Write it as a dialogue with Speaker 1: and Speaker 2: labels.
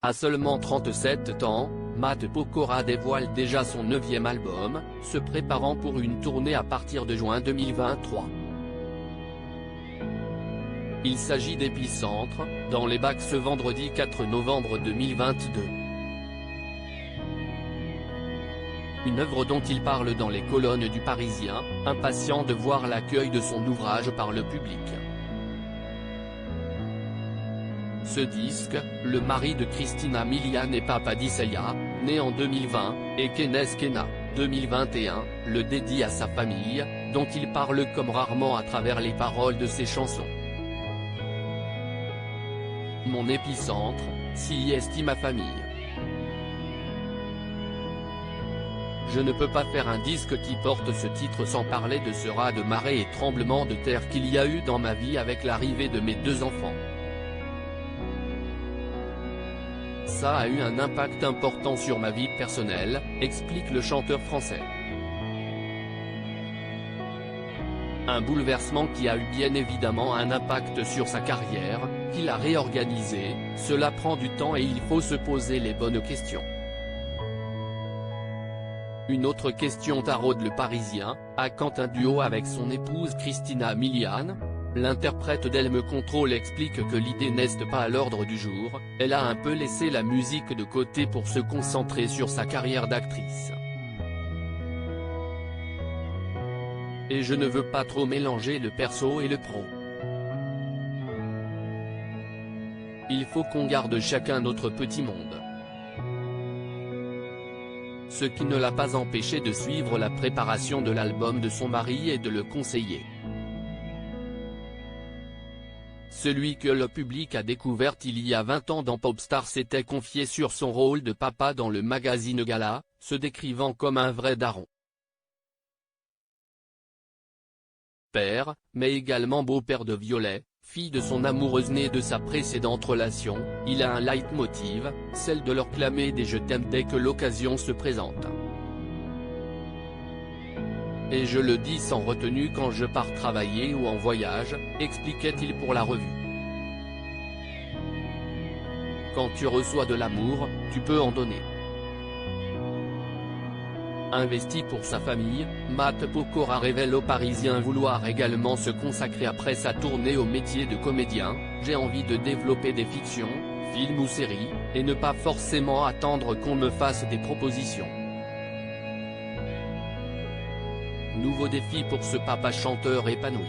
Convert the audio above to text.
Speaker 1: À seulement 37 ans, Matt Pokora dévoile déjà son 9e album, se préparant pour une tournée à partir de juin 2023. Il s'agit d'Épicentre, dans les bacs ce vendredi 4 novembre 2022. Une œuvre dont il parle dans les colonnes du Parisien, impatient de voir l'accueil de son ouvrage par le public. Ce disque, le mari de Christina Milian et papa d'Isaiah, né en 2020, et Kenneth Kenna, 2021, le dédie à sa famille, dont il parle comme rarement à travers les paroles de ses chansons. Mon épicentre, s'y est ma famille. Je ne peux pas faire un disque qui porte ce titre sans parler de ce raz de marée et tremblement de terre qu'il y a eu dans ma vie avec l'arrivée de mes 2 enfants. Ça a eu un impact important sur ma vie personnelle, explique le chanteur français. Un bouleversement qui a eu bien évidemment un impact sur sa carrière, qu'il a réorganisée, cela prend du temps et il faut se poser les bonnes questions. Une autre question taraude le Parisien, à quand un duo avec son épouse Christina Milian? L'interprète d'Elme Control explique que l'idée n'est pas à l'ordre du jour, elle a un peu laissé la musique de côté pour se concentrer sur sa carrière d'actrice. Et je ne veux pas trop mélanger le perso et le pro. Il faut qu'on garde chacun notre petit monde. Ce qui ne l'a pas empêché de suivre la préparation de l'album de son mari et de le conseiller. Celui que le public a découvert il y a 20 ans dans Popstar s'était confié sur son rôle de papa dans le magazine Gala, se décrivant comme un vrai daron. Père, mais également beau-père de Violet, fille de son amoureuse née de sa précédente relation, il a un leitmotiv, celle de leur clamer des je t'aime dès que l'occasion se présente. Et je le dis sans retenue quand je pars travailler ou en voyage, expliquait-il pour la revue. Quand tu reçois de l'amour, tu peux en donner. Investi pour sa famille, Matt Pokora révèle aux Parisiens vouloir également se consacrer après sa tournée au métier de comédien. J'ai envie de développer des fictions, films ou séries, et ne pas forcément attendre qu'on me fasse des propositions. Nouveau défi pour ce papa chanteur épanoui.